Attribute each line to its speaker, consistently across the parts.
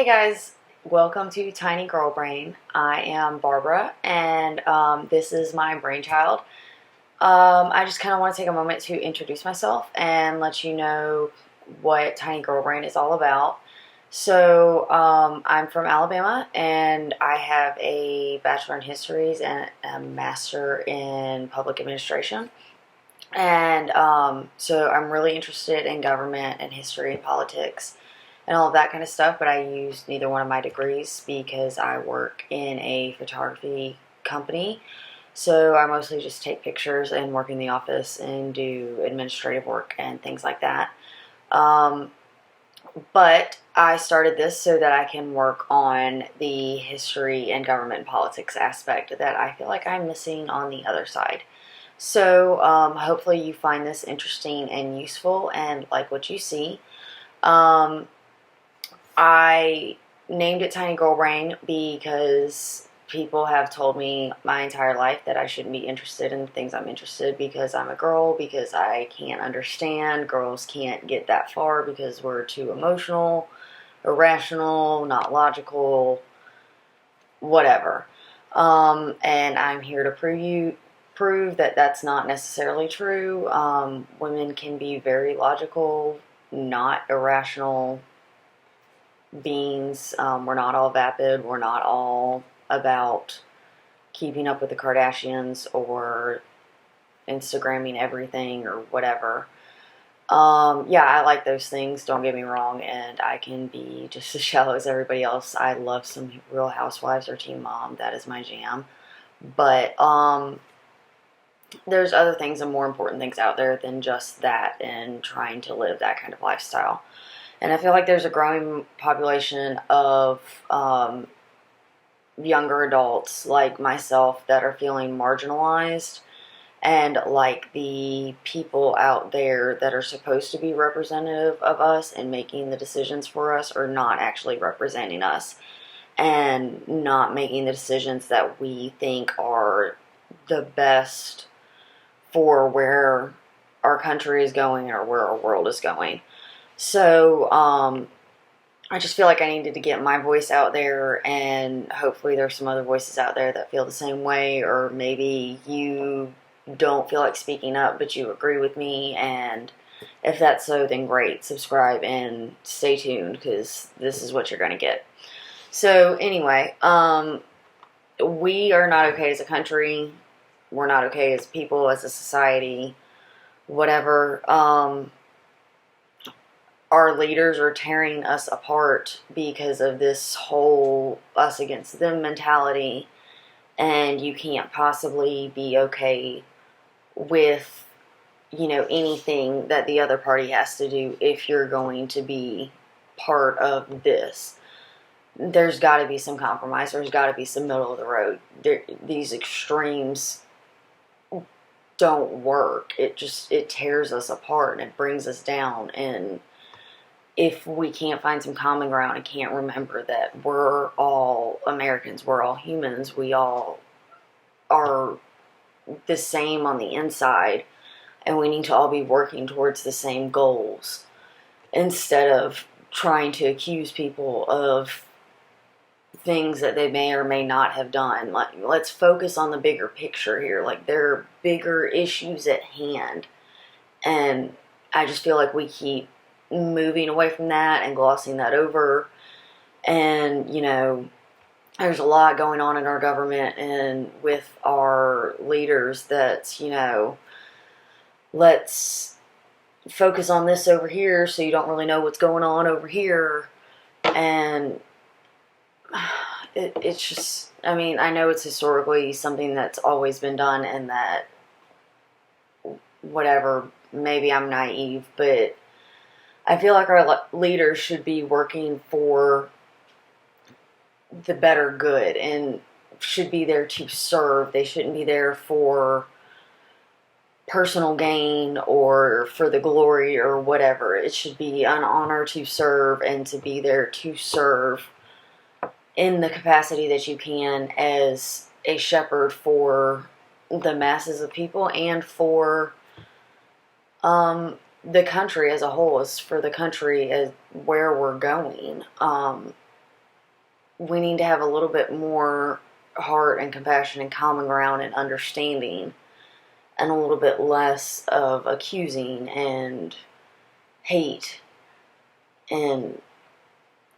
Speaker 1: guys, welcome to TinyGirlBrain. I am Barbara, and this is my brainchild. I just kind of want to take a moment to introduce myself and let you know what TinyGirlBrain is all about. So, I'm from Alabama, and I have a Bachelor in Histories and a Master in Public Administration. And so I'm really interested in government and history and politics and all of that kind of stuff, but I use neither one of my degrees because I work in a photography company. So I mostly just take pictures and work in the office and do administrative work and things like that. But I started this so that I can work on the history and government and politics aspect that I feel like I'm missing on the other side. So hopefully you find this interesting and useful and like what you see. I named it TinyGirlBrain because people have told me my entire life that I shouldn't be interested in the things I'm interested because I'm a girl, because I can't understand. Girls can't get that far because we're too emotional, irrational, not logical, whatever. And I'm here to prove that that's not necessarily true. Women can be very logical, not irrational beings. We're not all vapid. We're not all about keeping up with the Kardashians or Instagramming everything or whatever. Yeah, I like those things, don't get me wrong, and I can be just as shallow as everybody else. I love some Real Housewives or Teen Mom. That is my jam. But there's other things and more important things out there than just that and trying to live that kind of lifestyle. And I feel like there's a growing population of younger adults like myself that are feeling marginalized, and like the people out there that are supposed to be representative of us and making the decisions for us are not actually representing us and not making the decisions that we think are the best for where our country is going or where our world is going. So, I just feel like I needed to get my voice out there, and hopefully there's some other voices out there that feel the same way, or maybe you don't feel like speaking up, but you agree with me, and if that's so, then great. Subscribe and stay tuned, because this is what you're going to get. So, anyway, we are not okay as a country. We're not okay as people, as a society, whatever. Our leaders are tearing us apart because of this whole us against them mentality, and you can't possibly be okay with, anything that the other party has to do if you're going to be part of this. There's got to be some compromise. There's got to be some middle of the road. These extremes don't work. It tears us apart and it brings us down. And if we can't find some common ground and can't remember that we're all Americans, we're all humans, we all are the same on the inside, and we need to all be working towards the same goals instead of trying to accuse people of things that they may or may not have done. Like, let's focus on the bigger picture here. Like, there are bigger issues at hand, and I just feel like we keep moving away from that and glossing that over. And there's a lot going on in our government and with our leaders that's, let's focus on this over here so you don't really know what's going on over here. And it's just, I know it's historically something that's always been done, and that whatever, maybe I'm naive, but I feel like our leaders should be working for the better good and should be there to serve. They shouldn't be there for personal gain or for the glory or whatever. It should be an honor to serve and to be there to serve in the capacity that you can as a shepherd for the masses of people and for the country as a whole, is for the country as where we're going. we need to have a little bit more heart and compassion and common ground and understanding, and a little bit less of accusing and hate and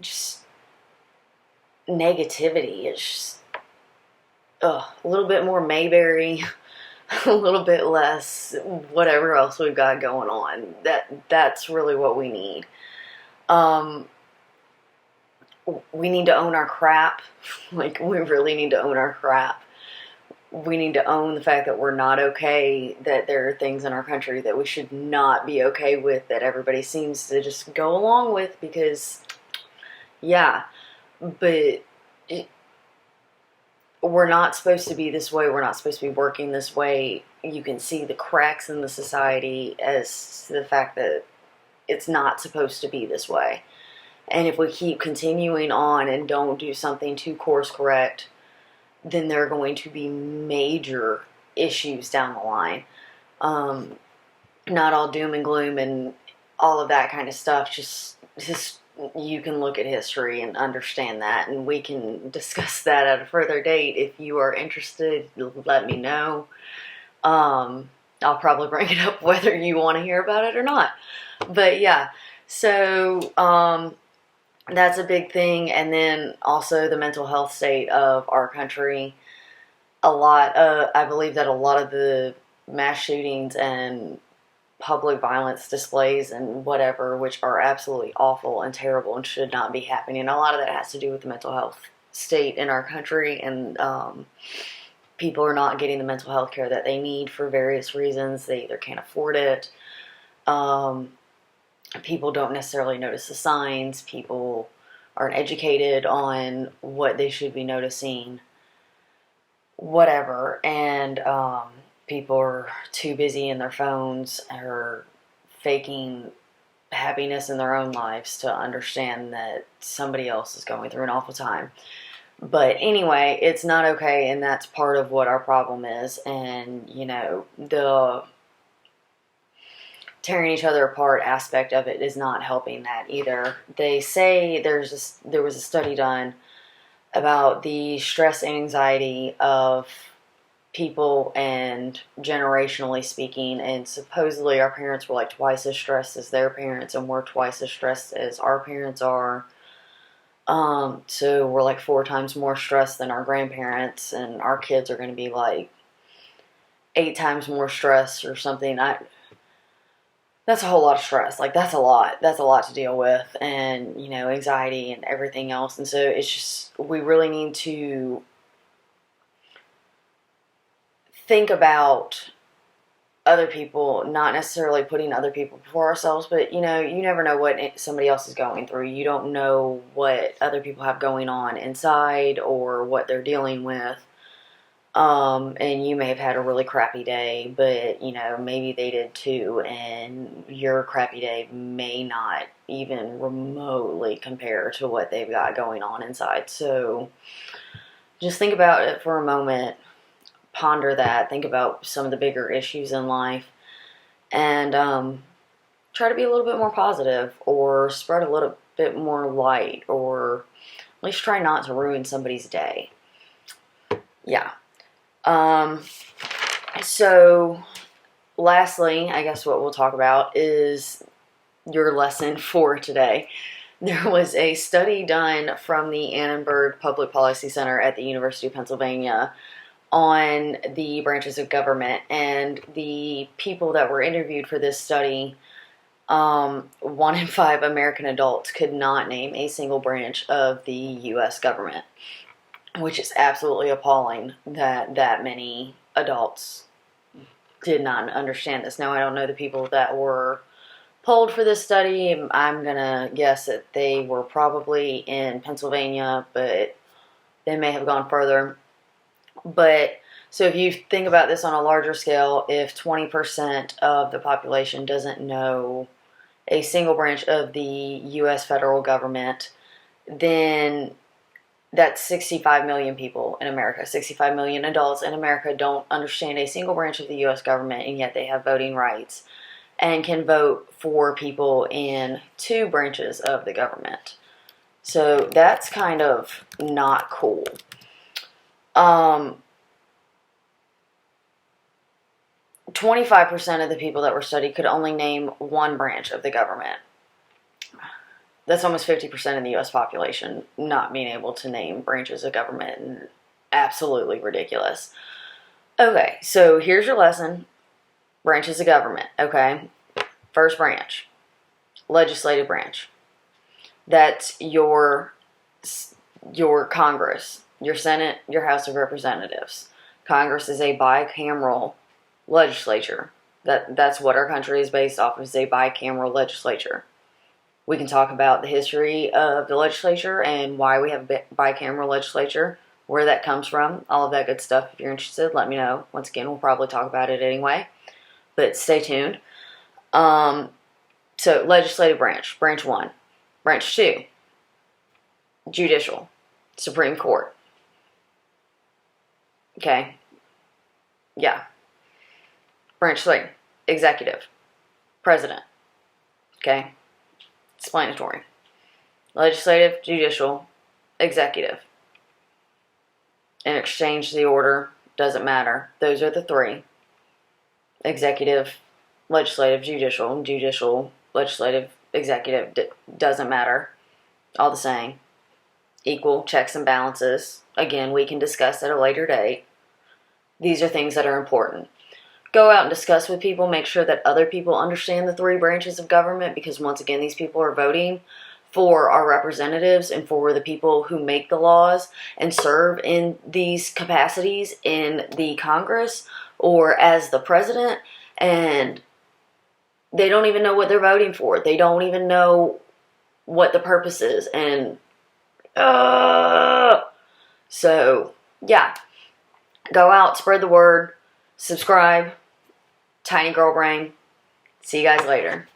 Speaker 1: just negativity. It's just, a little bit more Mayberry, a little bit less whatever else we've got going on. That's really what we need. We need to own our crap. Like, we really need to own our crap. We need to own the fact that we're not okay, that there are things in our country that we should not be okay with, that everybody seems to just go along with because, yeah, but we're not supposed to be this way. We're not supposed to be working this way. You can see the cracks in the society as to the fact that it's not supposed to be this way. And if we keep continuing on and don't do something to course correct, then there are going to be major issues down the line. Not all doom and gloom and all of that kind of stuff. Just you can look at history and understand that, and we can discuss that at a further date. If you are interested, let me know. I'll probably bring it up whether you want to hear about it or not. But yeah, so that's a big thing. And then also the mental health state of our country. I believe that a lot of the mass shootings and public violence displays and whatever, which are absolutely awful and terrible and should not be happening, a lot of that has to do with the mental health state in our country, and people are not getting the mental health care that they need for various reasons. They either can't afford it, people don't necessarily notice the signs, people aren't educated on what they should be noticing, whatever, and people are too busy in their phones or faking happiness in their own lives to understand that somebody else is going through an awful time. But anyway, it's not okay, and that's part of what our problem is. And, you know, the tearing each other apart aspect of it is not helping that either. They say there was a study done about the stress and anxiety of people, and generationally speaking, and supposedly our parents were like twice as stressed as their parents, and we're twice as stressed as our parents are. So we're like 4 times more stressed than our grandparents, and our kids are going to be like 8 times more stressed or something. That's a whole lot of stress. Like, that's a lot to deal with, and, you know, anxiety and everything else. And so it's just, we really need to think about other people, not necessarily putting other people before ourselves, but, you know, you never know what somebody else is going through. You don't know what other people have going on inside or what they're dealing with. And you may have had a really crappy day, but, you know, maybe they did too, and your crappy day may not even remotely compare to what they've got going on inside. So just think about it for a moment. Ponder that, think about some of the bigger issues in life, and try to be a little bit more positive, or spread a little bit more light, or at least try not to ruin somebody's day. Yeah. So lastly, I guess what we'll talk about is your lesson for today. There was a study done from the Annenberg Public Policy Center at the University of Pennsylvania on the branches of government, and the people that were interviewed for this study, 1 in 5 American adults could not name a single branch of the U.S. government, which is absolutely appalling that that many adults did not understand this. Now, I don't know the people that were polled for this study. I'm gonna guess that they were probably in Pennsylvania, but they may have gone further. But so if you think about this on a larger scale, if 20% of the population doesn't know a single branch of the U.S. federal government, then that's 65 million people in America. 65 million adults in America don't understand a single branch of the U.S. government, and yet they have voting rights and can vote for people in 2 branches of the government. So that's kind of not cool. 25% of the people that were studied could only name one branch of the government. That's almost 50% of the U.S. population not being able to name branches of government. And absolutely ridiculous. Okay, so here's your lesson. Branches of government, okay? First branch, legislative branch. That's your Congress, your Senate, your House of Representatives. Congress is a bicameral legislature. That's what our country is based off of, is a bicameral legislature. We can talk about the history of the legislature and why we have a bicameral legislature, where that comes from, all of that good stuff. If you're interested, let me know. Once again, we'll probably talk about it anyway, but stay tuned. So legislative branch, branch 1. Branch 2, judicial, Supreme Court. Okay, yeah. Branch 3, executive, president. Okay, explanatory. Legislative, judicial, executive. And exchange the order, doesn't matter. Those are the 3. Executive, legislative, judicial, judicial, legislative, executive, doesn't matter. All the same. Equal checks and balances. Again, we can discuss at a later date. These are things that are important. Go out and discuss with people. Make sure that other people understand the 3 branches of government, because once again, these people are voting for our representatives and for the people who make the laws and serve in these capacities in the Congress or as the president, and they don't even know what they're voting for. They don't even know what the purpose is. And so yeah, go out, spread the word, subscribe. TinyGirlBrain. See you guys later.